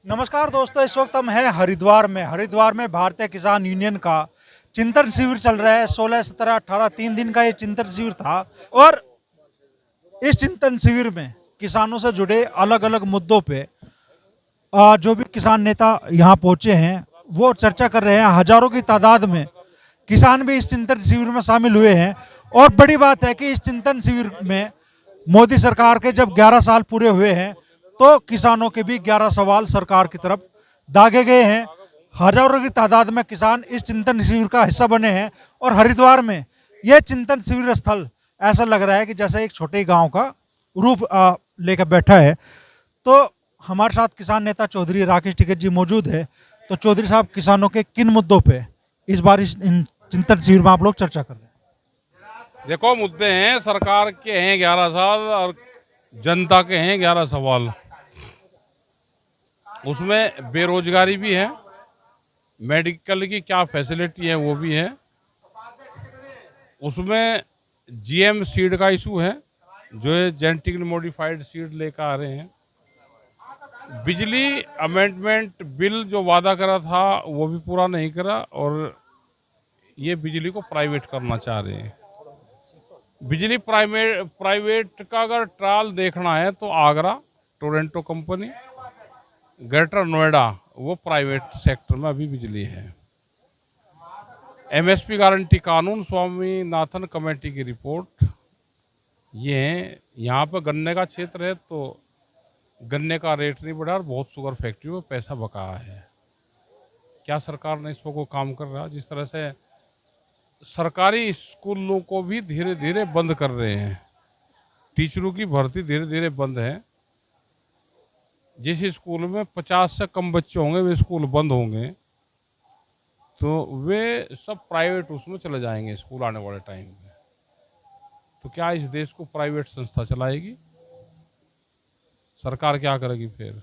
नमस्कार दोस्तों, इस वक्त हम हैं हरिद्वार में भारतीय किसान यूनियन का चिंतन शिविर चल रहा है। 16, 17, 18 3 दिन का ये चिंतन शिविर था। और इस चिंतन शिविर में किसानों से जुड़े अलग अलग मुद्दों पे जो भी किसान नेता यहाँ पहुंचे हैं वो चर्चा कर रहे हैं। हजारों की तादाद में किसान भी इस चिंतन शिविर में शामिल हुए हैं। और बड़ी बात है कि इस चिंतन शिविर में मोदी सरकार के जब 11 साल पूरे हुए हैं तो किसानों के भी 11 सवाल सरकार की तरफ दागे गए हैं। हजारों की तादाद में किसान इस चिंतन शिविर का हिस्सा बने हैं। और हरिद्वार में यह चिंतन शिविर स्थल ऐसा लग रहा है कि जैसे एक छोटे गांव का रूप लेकर बैठा है। तो हमारे साथ किसान नेता चौधरी राकेश टिकैत जी मौजूद है। तो चौधरी साहब, किसानों के किन मुद्दों पे इस बार इन चिंतन शिविर में आप लोग चर्चा कर रहे हैं? देखो, मुद्दे हैं, सरकार के हैं 11 साल और जनता के हैं 11 सवाल। उसमें बेरोजगारी भी है, मेडिकल की क्या फैसिलिटी है वो भी है, उसमें जीएम सीड का इशू है, जो है जेनेटिकली मॉडिफाइड सीड लेकर आ रहे हैं। बिजली अमेंडमेंट बिल जो वादा करा था वो भी पूरा नहीं करा, और ये बिजली को प्राइवेट करना चाह रहे हैं। बिजली प्राइवेट का अगर ट्रायल देखना है तो Agra Toronto company, greater Noida, वो प्राइवेट सेक्टर में अभी बिजली है। एमएसपी गारंटी कानून, स्वामीनाथन कमेटी की रिपोर्ट ये है। यहाँ पर गन्ने का क्षेत्र है तो गन्ने का रेट नहीं बढ़ा और बहुत शुगर फैक्ट्री में पैसा बकाया है। क्या सरकार ने इस पर कोई काम कर रहा? जिस तरह से सरकारी स्कूलों को भी धीरे धीरे बंद कर रहे हैं, टीचरों की भर्ती धीरे धीरे बंद है। जिस स्कूल में 50 से कम बच्चे होंगे वे स्कूल बंद होंगे, तो वे सब प्राइवेट उसमें चले जाएंगे स्कूल आने वाले टाइम में। तो क्या इस देश को प्राइवेट संस्था चलाएगी? सरकार क्या करेगी फिर?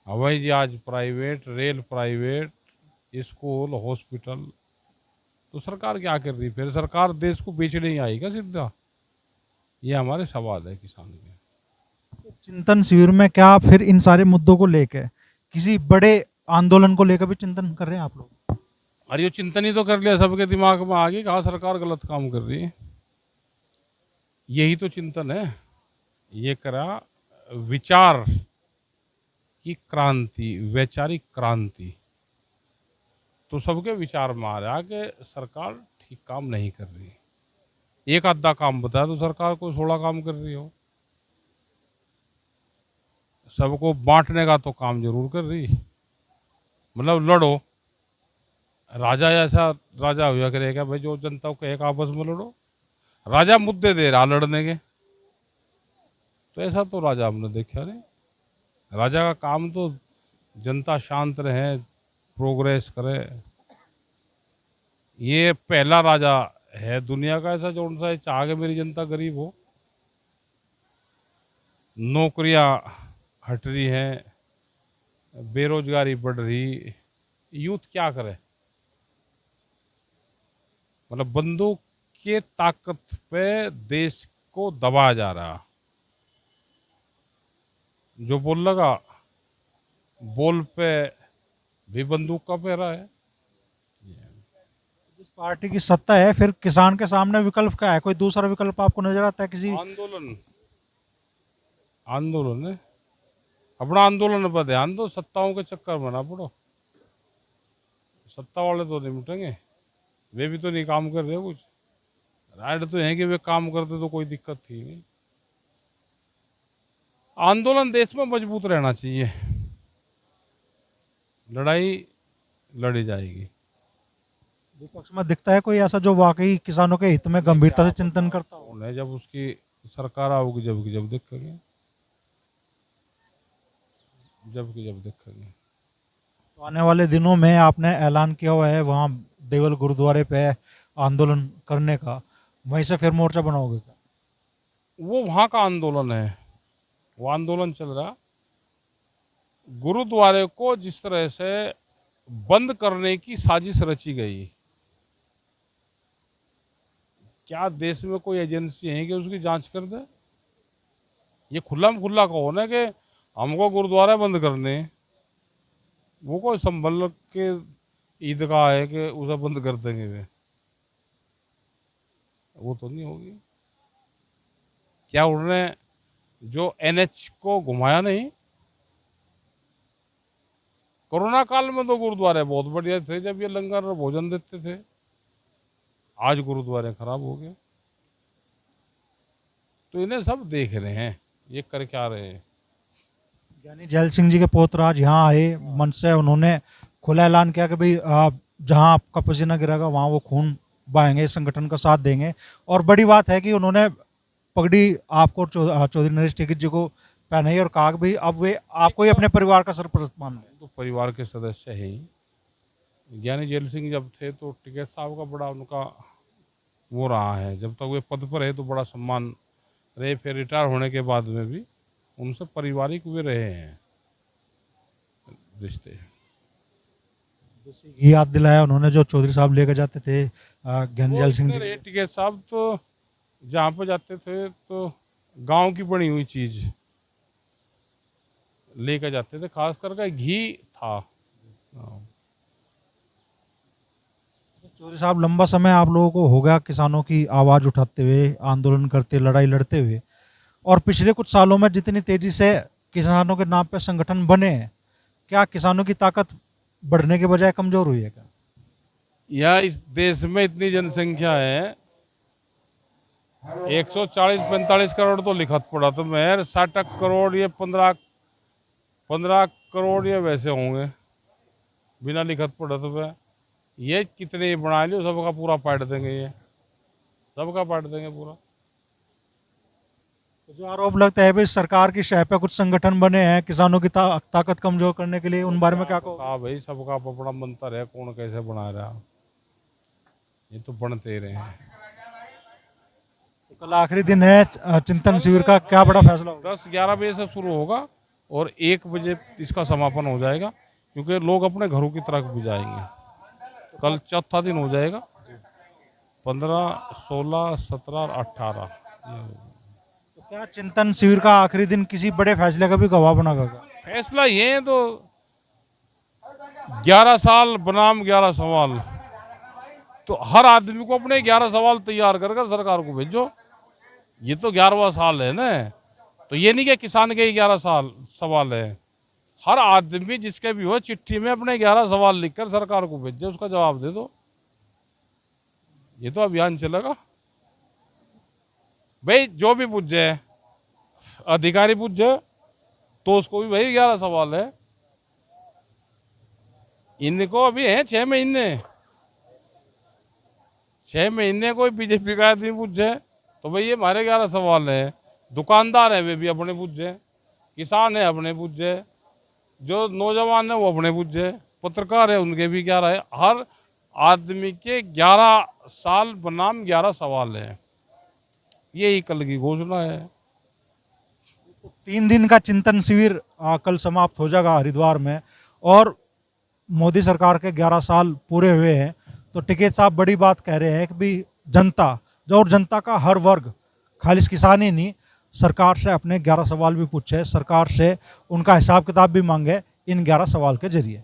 हवाई जहाज private, rail private, school, hospital, तो सरकार क्या कर रही? फिर सरकार देश को बेचने ही आएगा सीधा। ये हमारे सवाल है किसान के। चिंतन शिविर में क्या आप फिर इन सारे मुद्दों को लेकर किसी बड़े आंदोलन को लेकर भी चिंतन कर रहे हैं आप लोग? और ये चिंतन ही तो कर लिया, सबके दिमाग में आ गई कहाँ सरकार गलत काम कर रही है। यही तो चिंतन है। ये करा विचार की क्रांति, वैचारिक क्रांति। तो सबके विचार में आ रहा है कि सरकार ठीक काम नहीं कर रही। एक आधा काम बताया तो सरकार को 16 काम कर रही हो। सबको बांटने का तो काम जरूर कर रही, मतलब लड़ो। राजा ऐसा राजा हुआ करेगा भाई जो जनता को एक आपस में लड़ो। राजा मुद्दे दे रहा लड़ने के, तो ऐसा तो राजा हमने देखा नहीं। राजा का काम तो जनता शांत रहे, प्रोग्रेस करे। ये पहला राजा है दुनिया का ऐसा जो सा चाह के मेरी जनता गरीब हो। नौकरियां हट रही हैं, बेरोजगारी बढ़ रही, यूथ क्या करे? मतलब बंदूक के ताकत पे देश को दबाया जा रहा। जो बोल लगा बोल पे भी बंदूक का पहरा है। जिस पार्टी की सत्ता है फिर किसान के सामने विकल्प क्या है? कोई दूसरा विकल्प आपको नजर आता है किसी? आंदोलन, आंदोलन है। अपना आंदोलन पर ध्यान दो, सत्ताओं के चक्कर में ना पड़ो। सत्ता वाले तो नहीं मिटेंगे, वे भी तो नहीं काम कर रहे कुछ। राइट तो है कि वे काम करते तो कोई दिक्कत थी नहीं। आंदोलन देश में मजबूत रहना चाहिए, लड़ाई लड़ी जाएगी। विपक्ष में दिखता है कोई ऐसा जो वाकई किसानों के हित में गंभीरता से चिंतन करता हो? उन्हें जब उसकी सरकार आओगी जब की जब देखेंगे, जब की जब देखेंगे। तो आने वाले दिनों में आपने ऐलान किया हुआ है वहाँ देवल गुरुद्वारे पे आंदोलन करने का, वहीं से फिर मोर्चा बनाओगे क्या? वो वहाँ का आंदोलन है, वो आंदोलन चल रहा। गुरुद्वारे को जिस तरह से बंद करने की साजिश रची गई, क्या देश में कोई एजेंसी है कि उसकी जांच कर दे? ये खुला में खुला कहो ना कि हमको गुरुद्वारा बंद करने हैं। वो कोई संभल के ईदगाह है कि उसे बंद कर देंगे वे, वो तो नहीं होगी। क्या उन्होंने जो एनएच को घुमाया नहीं? कोरोना काल में तो गुरुद्वारे बहुत बढ़िया थे जब ये लंगर और भोजन देते थे। आज गुरुद्वारे खराब हो गए। तो इन्हें सब देख रहे हैं ये कर क्या रहे हैं। ज्ञानी जैल सिंह जी के पोत्र आज यहाँ आए, मंच से उन्होंने खुला ऐलान किया कि भाई जहाँ आपका पसीना गिरेगा वहाँ वो खून बहाएंगे, संगठन का साथ देंगे। और बड़ी बात है कि उन्होंने पगड़ी आपको चौधरी नरेश टिकैत जी को पहनाई और कहा कि भाई अब वे आपको ही अपने परिवार का सरपरस्त मान लें। तो परिवार के सदस्य है ही। ज्ञानी जैल सिंह जब थे तो टिकैत साहब का बड़ा उनका वो रहा है, जब तक वे पद पर है तो बड़ा सम्मान रहे। फिर रिटायर होने के बाद में भी उनसे पारिवारिक वे रहे हैं रिश्ते। ये याद दिलाया उन्होंने जो चौधरी साहब लेकर जाते थे ज्ञानी जैल सिंह जी। टिकैत साहब तो जहाँ पे जाते थे तो गांव की बनी हुई चीज लेकर जाते थे, खास करके घी था। चौधरी साहब लंबा समय आप लोगों को हो गया किसानों की आवाज़ उठाते हुए, आंदोलन करते, लड़ाई लड़ते हुए, और पिछले कुछ सालों में जितनी तेजी से किसानों के नाम पे संगठन बने हैं, क्या किसानों की ताकत बढ़ने के बजाय कमजोर हुई है क्या? यह इस देश में इतनी जनसंख्या है, 140-45 करोड़ तो लिखत पड़ा, तो मैं 60 करोड़ ये 15 करोड़ ये वैसे होंगे बिना लिखत पड़ा। तो मैं ये कितने बना लियो, सबका पूरा पाट देंगे, ये सबका पाट देंगे पूरा। तो जो आरोप लगता है भाई सरकार की शह पे कुछ संगठन बने हैं किसानों की ताकत कमजोर करने के लिए, उन बारे में क्या कहो? हाँ भाई, सबका अपना मंत्र है, कौन कैसे बना रहा, ये तो बनते रहे हैं। तो कल आखिरी दिन है चिंतन शिविर का, क्या बड़ा फैसला होगा? 10-11 बजे से शुरू होगा और 1 बजे इसका समापन हो जाएगा, क्योंकि लोग अपने घरों की तरफ भी जाएंगे। कल चौथा दिन हो जाएगा, 15, 16, 17 और 18। तो क्या चिंतन शिविर का आखिरी दिन किसी बड़े फैसले का भी गवाह बनेगा? फैसला ये है तो 11 साल बनाम 11 सवाल, तो हर आदमी को अपने 11 सवाल तैयार कर सरकार को भेजो। ये तो 11वां साल है ना, तो ये नहीं कि किसान के 11 सवाल है। हर आदमी जिसके भी हो चिट्ठी में अपने 11 सवाल लिखकर सरकार को भेजे, उसका जवाब दे दो। ये तो अभियान चलेगा भाई। जो भी पूछ जाए, अधिकारी पूछ जाए तो उसको भी भाई 11 सवाल है। इनको अभी है 6 महीने, 6 महीने कोई बीजेपी का आदमी पूछ जाए तो भाई ये हमारे 11 सवाल है। दुकानदार है वे भी अपने पूछ जाए, किसान है अपने पूछ जाए, जो नौजवान है वो अपने पूछ जाए, पत्रकार है उनके भी 11 है। हर आदमी के 11 साल बनाम 11 सवाल है। यही कल की घोषणा है। 3 दिन का चिंतन शिविर कल समाप्त हो जाएगा हरिद्वार में, और मोदी सरकार के 11 साल पूरे हुए हैं। तो टिकैत साहब बड़ी बात कह रहे हैं कि भी जनता और जनता का हर वर्ग, खाली किसान ही नहीं, सरकार से अपने 11 सवाल भी पूछे, सरकार से उनका हिसाब किताब भी मांगे इन 11 सवाल के जरिए।